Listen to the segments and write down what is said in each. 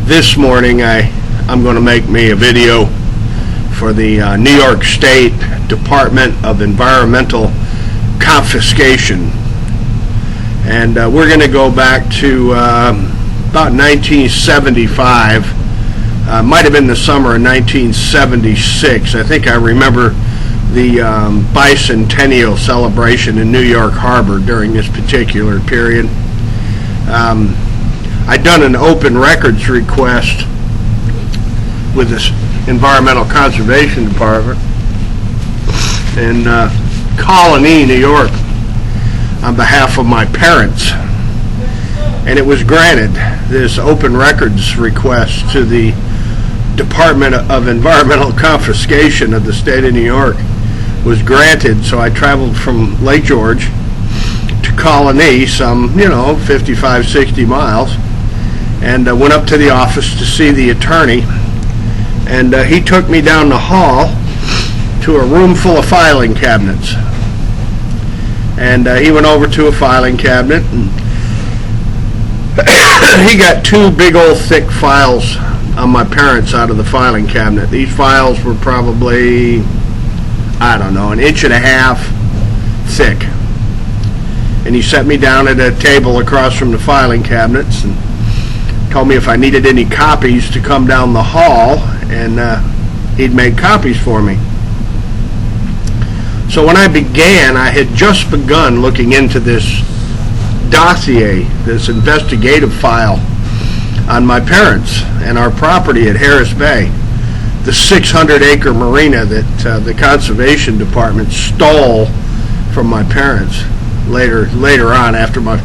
This morning I'm going to make me a video for the New York State Department of Environmental Confiscation, and we're going to go back to about 1975. Might have been the summer of 1976. I think I remember the bicentennial celebration in New York Harbor during this particular period. I'd done an open records request with this Environmental Conservation Department in Colony, New York, on behalf of my parents, and it was granted. This open records request to the Department of Environmental Confiscation of the state of New York was granted, so I traveled from Lake George to Colony, some 55, 60 miles, and went up to the office to see the attorney, and he took me down the hall to a room full of filing cabinets, and he went over to a filing cabinet, and he got two big old thick files on my parents out of the filing cabinet. These files were probably, I don't know, 1.5 inches thick. And he set me down at a table across from the filing cabinets and told me if I needed any copies to come down the hall, and he'd make copies for me. So when I began, I had just begun looking into this dossier, this investigative file on my parents and our property at Harris Bay, the 600-acre marina that the Conservation Department stole from my parents later on after my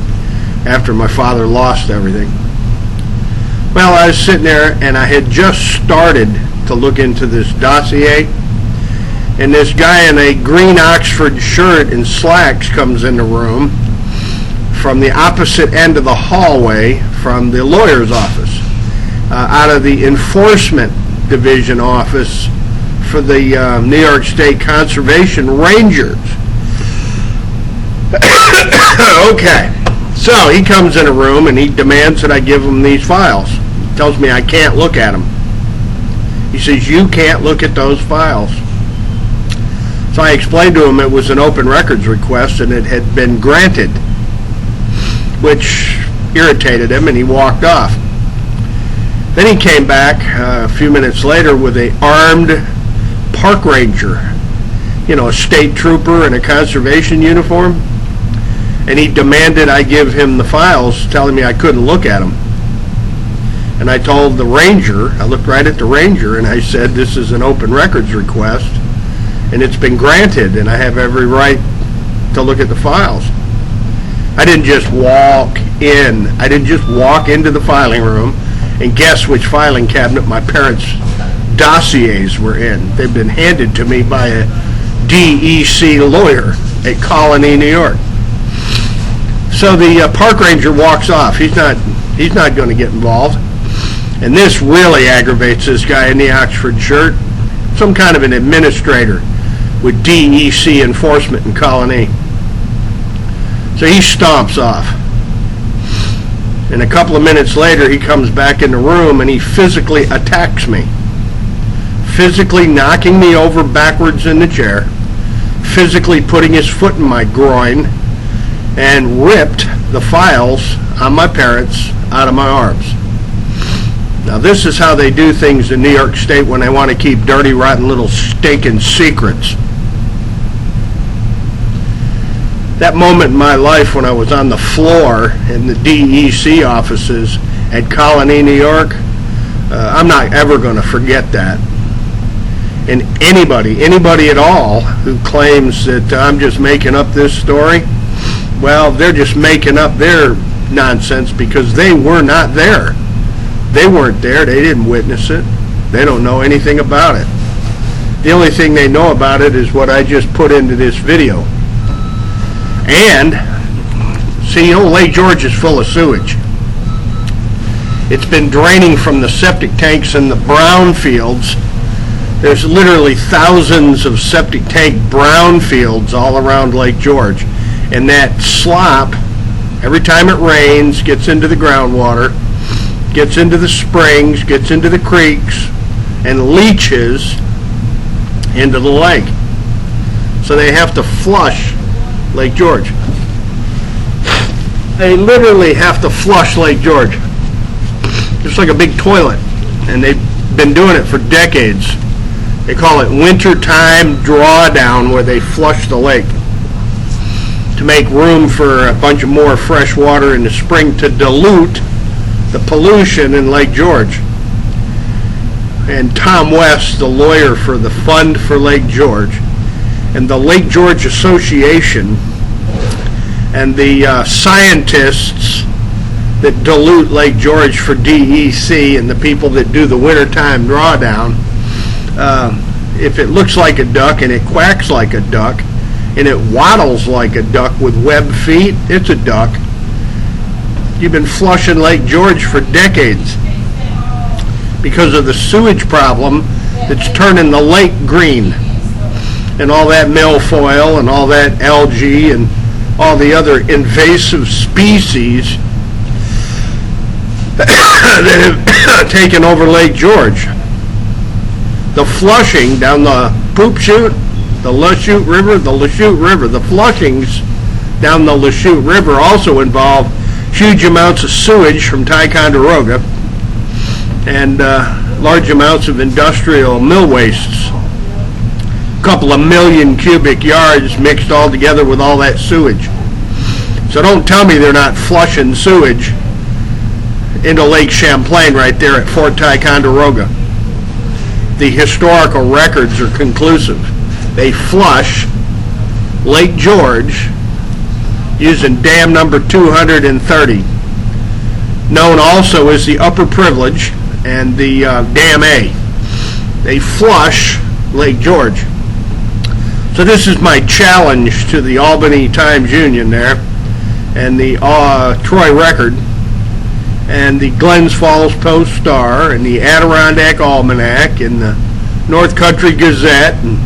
father lost everything. Well, I was sitting there, and I had just started to look into this dossier, and this guy in a green Oxford shirt and slacks comes in the room from the opposite end of the hallway from the lawyer's office, out of the Enforcement Division office for the New York State Conservation Rangers. Okay, so he comes in a room and he demands that I give him these files. He tells me I can't look at them. He says, "You can't look at those files." So I explained to him it was an open records request and it had been granted, which irritated him, and he walked off. Then he came back a few minutes later with an armed park ranger, a state trooper in a conservation uniform, and he demanded I give him the files, telling me I couldn't look at them. And I told the ranger, I looked right at the ranger, and I said, "This is an open records request, and it's been granted, and I have every right to look at the files." I didn't just walk in. I didn't just walk into the filing room and guess which filing cabinet my parents' dossiers were in. They've been handed to me by a DEC lawyer at Colony, New York. So the park ranger walks off. He's not going to get involved. And this really aggravates this guy in the Oxford shirt, some kind of an administrator with DEC enforcement in Colony. So he stomps off. And a couple of minutes later, he comes back in the room and he physically attacks me. Physically knocking me over backwards in the chair, physically putting his foot in my groin, and ripped the files on my parents out of my arms. Now this is how they do things in New York State when they want to keep dirty, rotten little stinking secrets. That moment in my life when I was on the floor in the DEC offices at Colony, New York, I'm not ever going to forget that. And anybody at all who claims that I'm just making up this story, well, they're just making up their nonsense because they were not there. They weren't there. They didn't witness it. They don't know anything about it. The only thing they know about it is what I just put into this video. And, see, Lake George is full of sewage. It's been draining from the septic tanks in the brown fields. There's literally thousands of septic tank brown fields all around Lake George. And that slop, every time it rains, gets into the groundwater, gets into the springs, gets into the creeks, and leaches into the lake. So they have to flush Lake George. They literally have to flush Lake George. It's like a big toilet, and they've been doing it for decades. They call it wintertime drawdown, where they flush the lake to make room for a bunch of more fresh water in the spring to dilute the pollution in Lake George. And Tom West, the lawyer for the Fund for Lake George, and the Lake George Association, and the scientists that dilute Lake George for DEC, and the people that do the wintertime drawdown, if it looks like a duck and it quacks like a duck and it waddles like a duck with webbed feet, it's a duck. You've been flushing Lake George for decades because of the sewage problem that's turning the lake green, and all that milfoil and all that algae and all the other invasive species that have taken over Lake George. The flushing down the Poop Chute, the Lachute River, the flushings down the Lachute River also involve huge amounts of sewage from Ticonderoga and large amounts of industrial mill wastes. A couple of million cubic yards mixed all together with all that sewage. So don't tell me they're not flushing sewage into Lake Champlain right there at Fort Ticonderoga. The historical records are conclusive. They flush Lake George using dam number 230, known also as the Upper Privilege and the Dam A. They flush Lake George. So this is my challenge to the Albany Times-Union there, and the Troy Record, and the Glens Falls Post-Star, and the Adirondack Almanac, and the North Country Gazette, and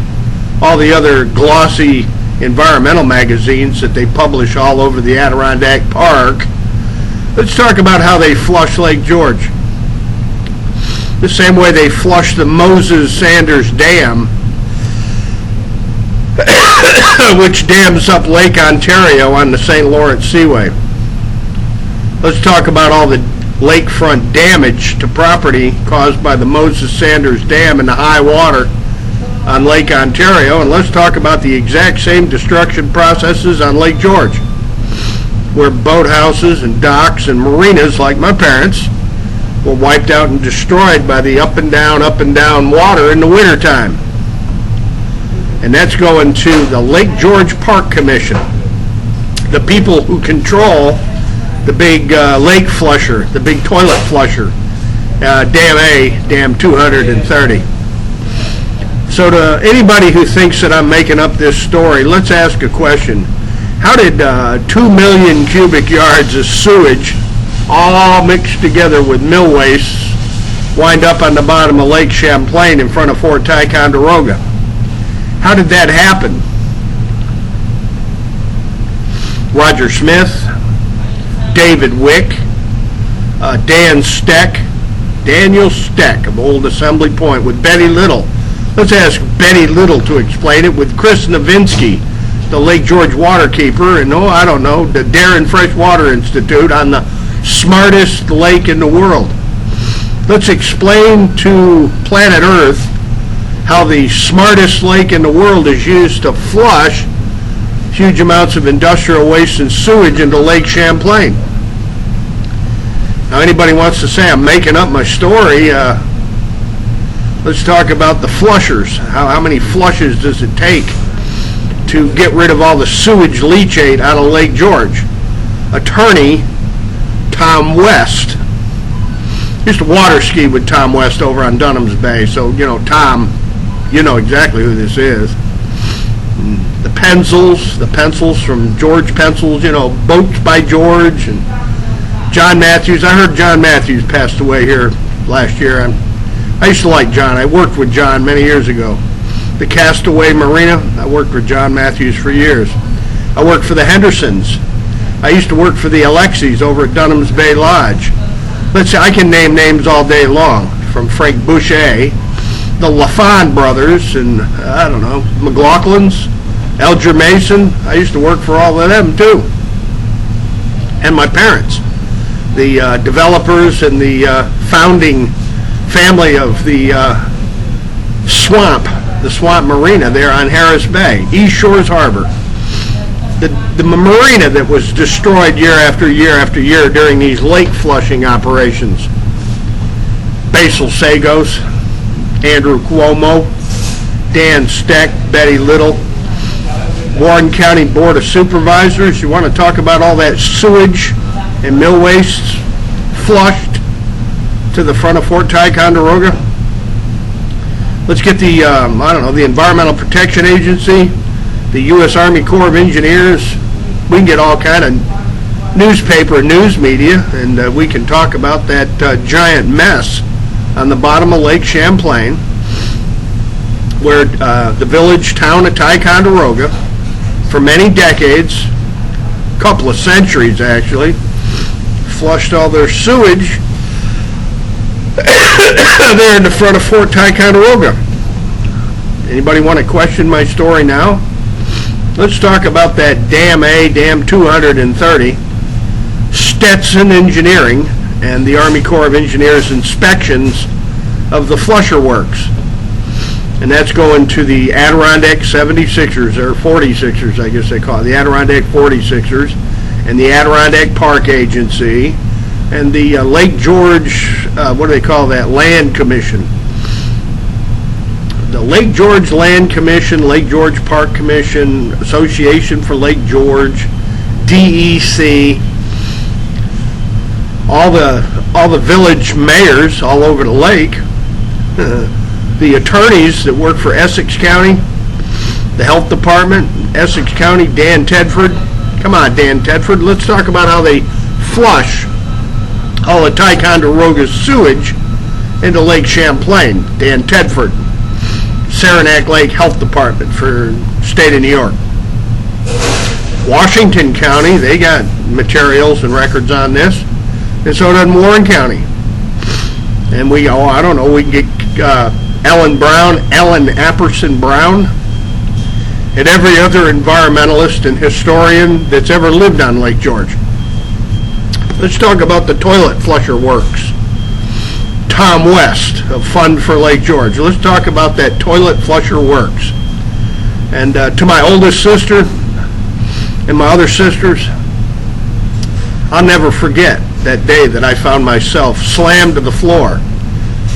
all the other glossy environmental magazines that they publish all over the Adirondack Park. Let's talk about how they flush Lake George. The same way they flush the Moses Sanders Dam, which dams up Lake Ontario on the St. Lawrence Seaway. Let's talk about all the lakefront damage to property caused by the Moses Sanders Dam and the high water on Lake Ontario, and let's talk about the exact same destruction processes on Lake George, where boathouses and docks and marinas like my parents were wiped out and destroyed by the up and down water in the wintertime. And that's going to the Lake George Park Commission, the people who control the big lake flusher, the big toilet flusher, Dam A, Dam 230. So to anybody who thinks that I'm making up this story, let's ask a question. How did 2 million cubic yards of sewage, all mixed together with mill wastes, wind up on the bottom of Lake Champlain in front of Fort Ticonderoga? How did that happen? Roger Smith, David Wick, Daniel Steck of Old Assembly Point, with Betty Little. Let's ask Betty Little to explain it, with Chris Novinsky, the Lake George waterkeeper, and the Darren Freshwater Institute on the smartest lake in the world. Let's explain to planet Earth how the smartest lake in the world is used to flush huge amounts of industrial waste and sewage into Lake Champlain. Now, anybody wants to say I'm making up my story, let's talk about the flushers. How many flushes does it take to get rid of all the sewage leachate out of Lake George? Attorney Tom West. Used to water ski with Tom West over on Dunham's Bay, so, Tom, you know exactly who this is. The Pencils from George Pencils, Boats by George, and John Matthews. I heard John Matthews passed away here last year. I used to like John. I worked with John many years ago. The Castaway Marina, I worked with John Matthews for years. I worked for the Hendersons. I used to work for the Alexis over at Dunham's Bay Lodge. let's see, I can name names all day long, from Frank Boucher, the LaFond brothers, and I don't know, McLaughlin's, Elger Mason. I used to work for all of them too. And my parents, the developers and the founding family of the Swamp Marina there on Harris Bay, East Shores Harbor. The marina that was destroyed year after year after year during these lake flushing operations. Basil Sagos, Andrew Cuomo, Dan Steck, Betty Little, Warren County Board of Supervisors. You want to talk about all that sewage and mill waste flushed to the front of Fort Ticonderoga? Let's get the, the Environmental Protection Agency, the U.S. Army Corps of Engineers. We can get all kind of newspaper news media, and we can talk about that giant mess on the bottom of Lake Champlain, where the village town of Ticonderoga, for many decades, a couple of centuries actually, flushed all their sewage there in the front of Fort Ticonderoga. Anybody want to question my story now? Let's talk about that Dam 230, Stetson Engineering, and the Army Corps of Engineers inspections of the flusher works. And that's going to the Adirondack 76ers, or 46ers, I guess they call it, the Adirondack 46ers, and the Adirondack Park Agency, and the Lake George, what do they call that, Land Commission. The Lake George Land Commission, Lake George Park Commission, Association for Lake George, DEC, all the village mayors all over the lake, the attorneys that work for Essex County, the health department, Essex County, Dan Tedford. Come on, Dan Tedford, let's talk about how they flush all of Ticonderoga's sewage into Lake Champlain. Dan Tedford, Saranac Lake Health Department for state of New York. Washington County, they got materials and records on this, and so does Warren County. And we can get Ellen Apperson Brown, and every other environmentalist and historian that's ever lived on Lake George. Let's talk about the toilet flusher works. Tom West of Fund for Lake George. Let's talk about that toilet flusher works. And to my oldest sister and my other sisters, I'll never forget that day that I found myself slammed to the floor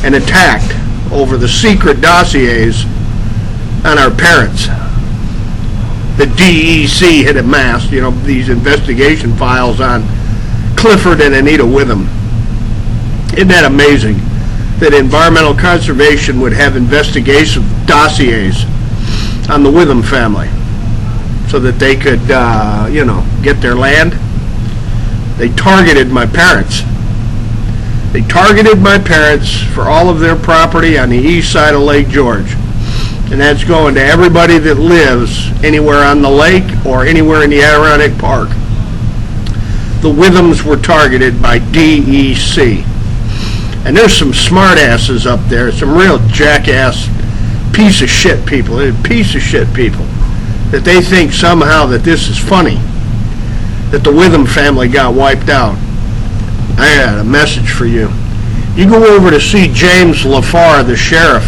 and attacked over the secret dossiers on our parents. The DEC had amassed, these investigation files on Clifford and Anita Witham. Isn't that amazing that environmental conservation would have investigation dossiers on the Witham family so that they could, get their land? They targeted my parents. They targeted my parents for all of their property on the east side of Lake George. And that's going to everybody that lives anywhere on the lake or anywhere in the Adirondack Park. The Withams were targeted by DEC. And there's some smart asses up there, some real jackass piece of shit people, that they think somehow that this is funny, that the Witham family got wiped out. I got a message for you. You go over to see James LaFar, the sheriff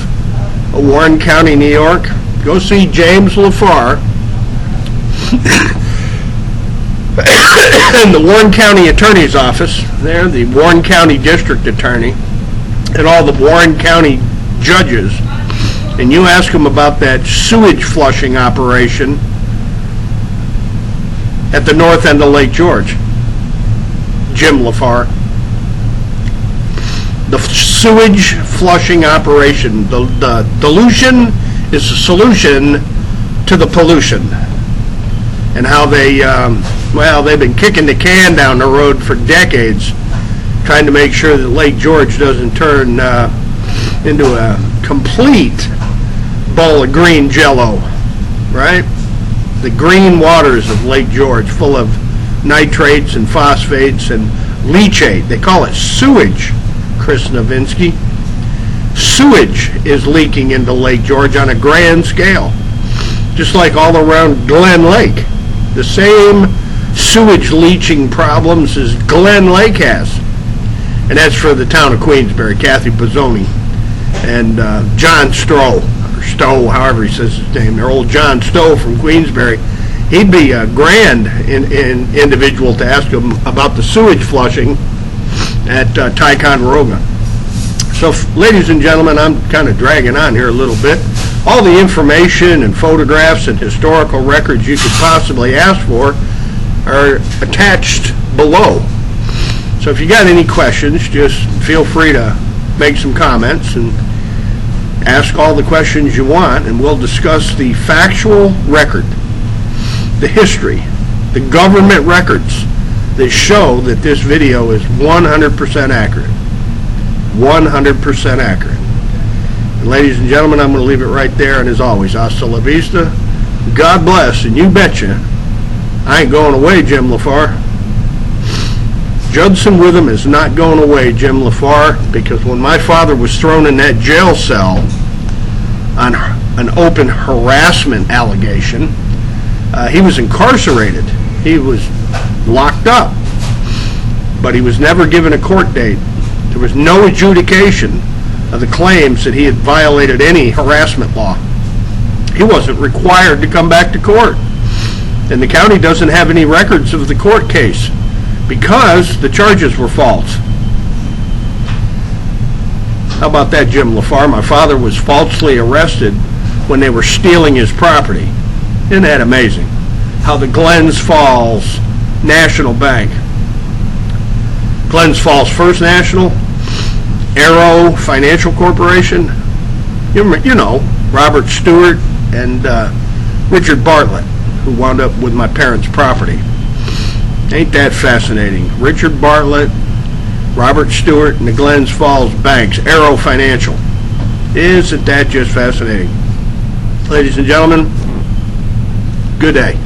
of Warren County, New York. Go see James LaFar in the Warren County Attorney's Office there, the Warren County District Attorney, and all the Warren County judges, and you ask them about that sewage flushing operation at the north end of Lake George. Jim LaFar. The sewage flushing operation. The dilution is the solution to the pollution. And how they've been kicking the can down the road for decades, trying to make sure that Lake George doesn't turn into a complete bowl of green jello, right? The green waters of Lake George, full of nitrates and phosphates and leachate. They call it sewage, Chris Novinsky. Sewage is leaking into Lake George on a grand scale, just like all around Glen Lake. The same sewage leaching problems as Glen Lake has. And that's for the town of Queensbury, Kathy Bozzoni and John Stowe, or Stowe, however he says his name. Their old John Stowe from Queensbury. He'd be a grand individual to ask him about the sewage flushing at Ticonderoga. So, ladies and gentlemen, I'm kind of dragging on here a little bit. All the information and photographs and historical records you could possibly ask for are attached below. So if you got any questions, just feel free to make some comments and ask all the questions you want, and we'll discuss the factual record, the history, the government records that show that this video is 100% accurate. 100% accurate. And ladies and gentlemen, I'm going to leave it right there, and as always, hasta la vista. God bless, and you betcha, I ain't going away, Jim LaFar. Judson Witham is not going away, Jim LaFar, because when my father was thrown in that jail cell on an open harassment allegation, he was incarcerated. He was locked up, but he was never given a court date. There was no adjudication of the claims that he had violated any harassment law. He wasn't required to come back to court. And the county doesn't have any records of the court case because the charges were false. How about that, Jim LaFar? My father was falsely arrested when they were stealing his property. Isn't that amazing? How the Glens Falls National Bank, Glens Falls First National, Arrow Financial Corporation, you know, Robert Stewart and Richard Bartlett, who wound up with my parents' property. Ain't that fascinating? Richard Bartlett, Robert Stewart, and the Glens Falls banks, Arrow Financial. Isn't that just fascinating? Ladies and gentlemen, good day.